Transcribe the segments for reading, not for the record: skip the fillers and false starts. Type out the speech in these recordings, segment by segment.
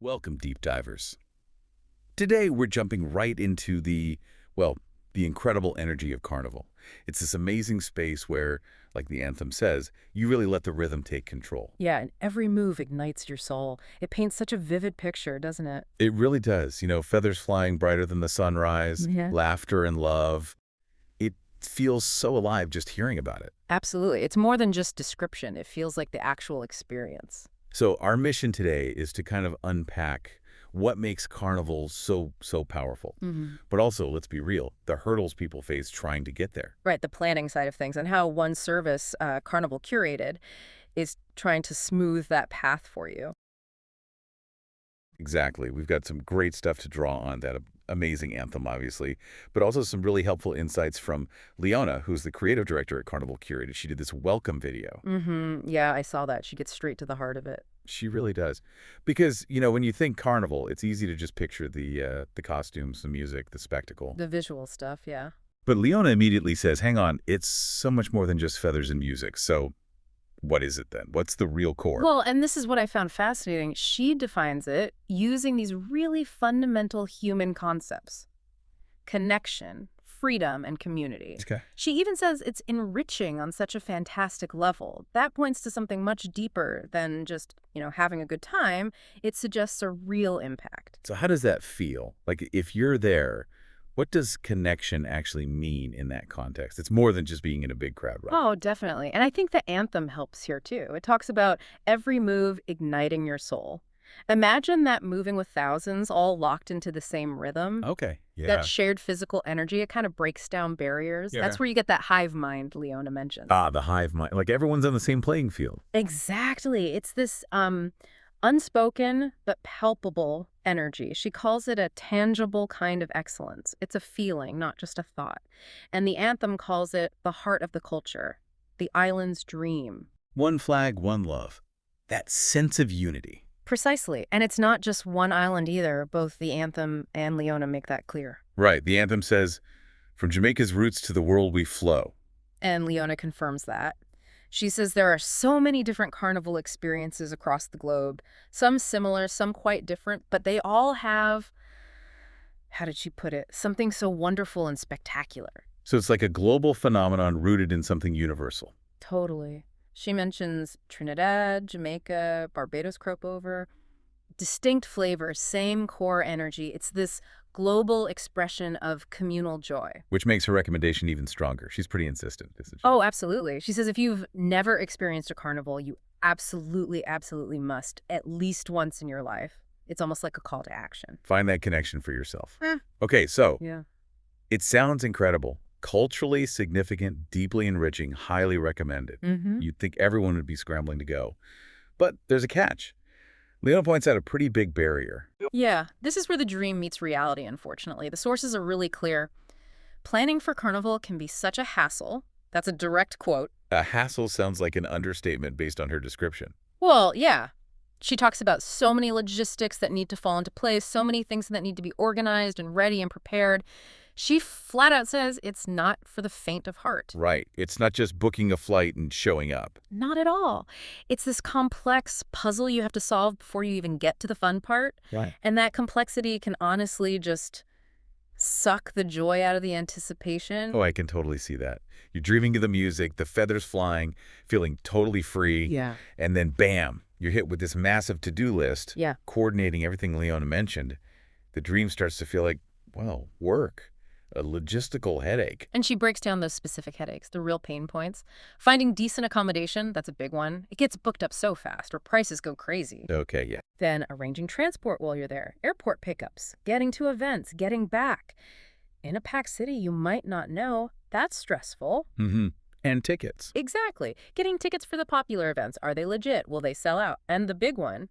Welcome, deep divers. Today, we're jumping right into the incredible energy of Carnival. It's this amazing space where, like the anthem says, you really let the rhythm take control. Yeah, and every move ignites your soul. It paints such a vivid picture, doesn't it? It really does. Feathers flying brighter than the sunrise, Yeah. laughter and love. It feels so alive just hearing about it. Absolutely. It's more than just description. It feels like the actual experience. So our mission today is to kind of unpack what makes Carnival so powerful. But also, let's be real, the hurdles people face trying to get there. Right, the planning side of things and how one service, Carnival Curated, is trying to smooth that path for you. Exactly. We've got some great stuff to draw on, that amazing anthem, obviously, but also some really helpful insights from Leona, who's the creative director at Carnival Curated. She did this welcome video. Yeah, I saw that. She gets straight to the heart of it. She really does. Because, when you think Carnival, it's easy to just picture the costumes, the music, the spectacle. The visual stuff, yeah. But Leona immediately says, hang on, it's so much more than just feathers and music. So what is it then? What's the real core? Well, and this is what I found fascinating. She defines it using these really fundamental human concepts: connection, freedom, and community. Okay. She even says it's enriching on such a fantastic level. That points to something much deeper than just, having a good time. It suggests a real impact. So how does that feel? Like, if you're there, what does connection actually mean in that context? It's more than just being in a big crowd, right? Oh, definitely. And I think the anthem helps here, too. It talks about every move igniting your soul. Imagine that moving with thousands all locked into the same rhythm. Okay. Yeah. That shared physical energy, it kind of breaks down barriers. Yeah. That's where you get that hive mind Leona mentioned. The hive mind. Like, everyone's on the same playing field. Exactly. It's this unspoken but palpable energy. She calls it a tangible kind of excellence. It's a feeling, not just a thought. And the anthem calls it the heart of the culture, the island's dream. One flag, one love. That sense of unity. Precisely. And it's not just one island either. Both the anthem and Leona make that clear. Right. The anthem says, from Jamaica's roots to the world we flow. And Leona confirms that. She says there are so many different carnival experiences across the globe, some similar, some quite different, but they all have, how did she put it, something so wonderful and spectacular. So it's like a global phenomenon rooted in something universal. Totally. She mentions Trinidad, Jamaica, Barbados croak over. Distinct flavors, same core energy. It's this global expression of communal joy. Which makes her recommendation even stronger. She's pretty insistent, isn't she? Oh, absolutely. She says if you've never experienced a carnival, you absolutely, absolutely must, at least once in your life. It's almost like a call to action. Find that connection for yourself. Okay, so Yeah. it sounds incredible. Culturally significant, deeply enriching, highly recommended. You'd think everyone would be scrambling to go. But there's a catch. Leona points out a pretty big barrier. Yeah, this is where the dream meets reality, unfortunately. The sources are really clear. Planning for Carnival can be such a hassle. That's a direct quote. A hassle sounds like an understatement based on her description. Well, yeah. She talks about so many logistics that need to fall into place, so many things that need to be organized and ready and prepared. She flat out says it's not for the faint of heart. Right. It's not just booking a flight and showing up. Not at all. It's this complex puzzle you have to solve before you even get to the fun part. Right. And that complexity can honestly just suck the joy out of the anticipation. Oh, I can totally see that. You're dreaming of the music, the feathers flying, feeling totally free. Yeah. And then bam, you're hit with this massive to-do list. Yeah. Coordinating everything Leona mentioned. The dream starts to feel like, well, work. A logistical headache. And she breaks down those specific headaches, the real pain points. Finding decent accommodation, that's a big one. It gets booked up so fast, or prices go crazy. Okay, yeah. Then arranging transport while you're there, airport pickups, getting to events, getting back. In a packed city you might not know, that's stressful. And tickets. Exactly. Getting tickets for the popular events. Are they legit? Will they sell out? And the big one,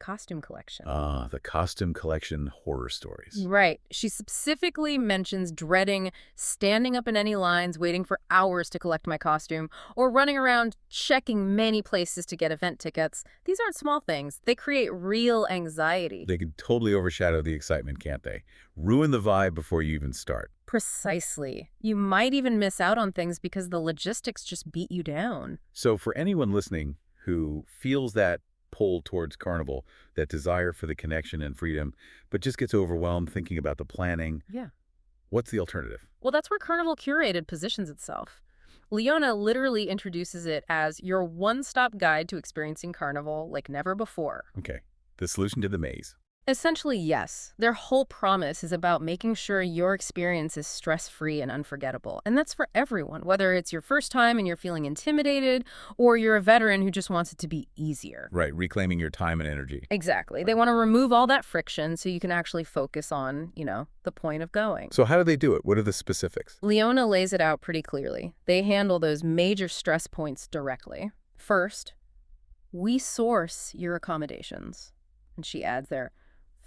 costume collection. The costume collection horror stories. Right. She specifically mentions dreading standing up in any lines, waiting for hours to collect my costume, or running around checking many places to get event tickets. These aren't small things. They create real anxiety. They can totally overshadow the excitement, can't they? Ruin the vibe before you even start. Precisely. You might even miss out on things because the logistics just beat you down. So for anyone listening who feels that pull towards Carnival, that desire for the connection and freedom, but just gets overwhelmed thinking about the planning. Yeah. What's the alternative? Well, that's where Carnival Curated positions itself. Leona literally introduces it as your one-stop guide to experiencing Carnival like never before. Okay, the solution to the maze. Essentially, yes. Their whole promise is about making sure your experience is stress-free and unforgettable. And that's for everyone, whether it's your first time and you're feeling intimidated, or you're a veteran who just wants it to be easier. Right, reclaiming your time and energy. Exactly. They want to remove all that friction so you can actually focus on, the point of going. So how do they do it? What are the specifics? Leona lays it out pretty clearly. They handle those major stress points directly. First, we source your accommodations. And she adds there,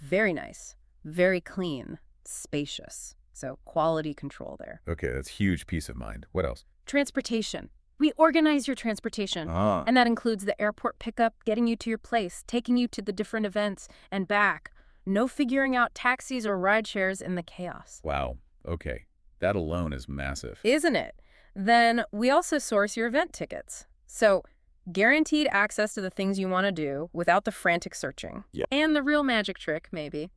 very nice, very clean, spacious. So quality control there. Okay, that's huge peace of mind. What else? Transportation. We organize your transportation. Ah, And that includes the airport pickup, getting you to your place, taking you to the different events, and back. No figuring out taxis or ride shares in the chaos. wow. Okay, that alone is massive. Isn't it? Then we also source your event tickets. So guaranteed access to the things you want to do without the frantic searching. Yeah. And the real magic trick, maybe.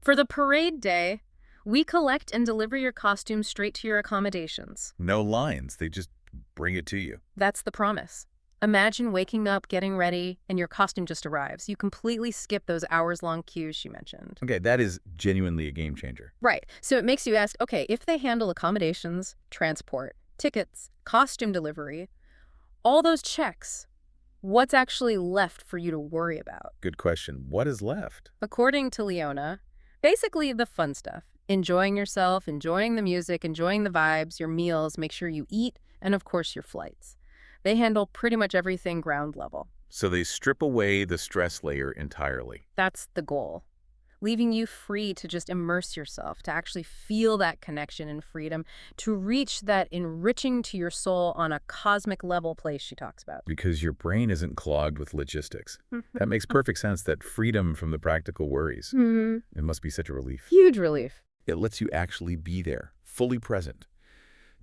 For the parade day, we collect and deliver your costume straight to your accommodations. No lines. They just bring it to you. That's the promise. Imagine waking up, getting ready, and your costume just arrives. You completely skip those hours-long queues she mentioned. Okay, that is genuinely a game changer. Right. So it makes you ask, okay, if they handle accommodations, transport, tickets, costume delivery, all those checks, what's actually left for you to worry about? Good question. What is left? According to Leona, basically the fun stuff. Enjoying yourself, enjoying the music, enjoying the vibes, your meals, make sure you eat, and of course your flights. They handle pretty much everything ground level. So they strip away the stress layer entirely. That's the goal. Leaving you free to just immerse yourself, to actually feel that connection and freedom, to reach that enriching to your soul on a cosmic level place she talks about. Because your brain isn't clogged with logistics. That makes perfect sense, that freedom from the practical worries. It must be such a relief. Huge relief. It lets you actually be there, fully present.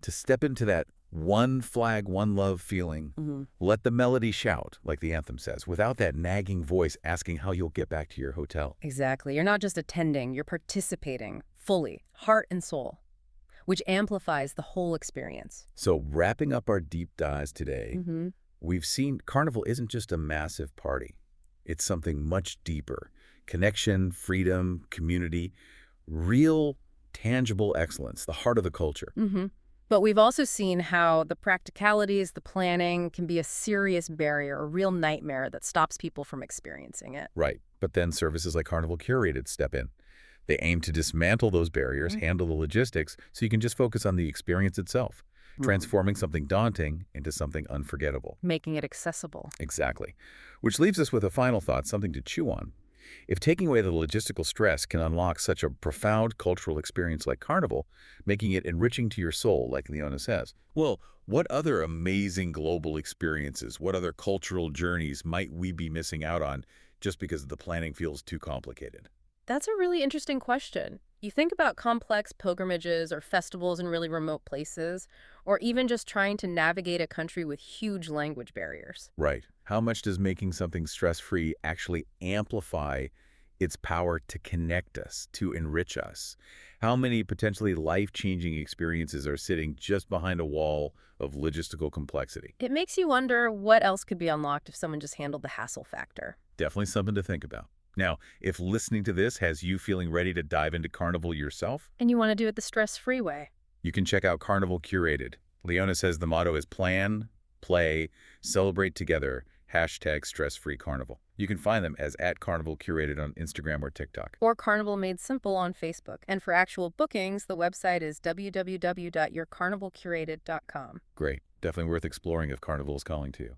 To step into that one flag, one love feeling, let the melody shout, like the anthem says, without that nagging voice asking how you'll get back to your hotel. Exactly. You're not just attending, you're participating fully, heart and soul, which amplifies the whole experience. So wrapping up our deep dives today, we've seen Carnival isn't just a massive party. It's something much deeper. Connection, freedom, community, real, tangible excellence, the heart of the culture. But we've also seen how the practicalities, the planning can be a serious barrier, a real nightmare that stops people from experiencing it. Right. But then services like Carnival Curated step in. They aim to dismantle those barriers, handle the logistics, so you can just focus on the experience itself, transforming something daunting into something unforgettable. Making it accessible. Exactly. Which leaves us with a final thought, something to chew on. If taking away the logistical stress can unlock such a profound cultural experience like Carnival, making it enriching to your soul, like Leona says, well, what other amazing global experiences, what other cultural journeys might we be missing out on just because the planning feels too complicated? That's a really interesting question. You think about complex pilgrimages or festivals in really remote places, or even just trying to navigate a country with huge language barriers. Right. How much does making something stress-free actually amplify its power to connect us, to enrich us? How many potentially life-changing experiences are sitting just behind a wall of logistical complexity? It makes you wonder what else could be unlocked if someone just handled the hassle factor. Definitely something to think about. Now, if listening to this has you feeling ready to dive into Carnival yourself, And you want to do it the stress-free way. you can check out Carnival Curated. Leona says the motto is plan, play, celebrate together, #stressfreecarnival. You can find them as @Carnival Curated on Instagram or TikTok. Or Carnival Made Simple on Facebook. And for actual bookings, the website is www.yourcarnivalcurated.com. Great. Definitely worth exploring if Carnival is calling to you.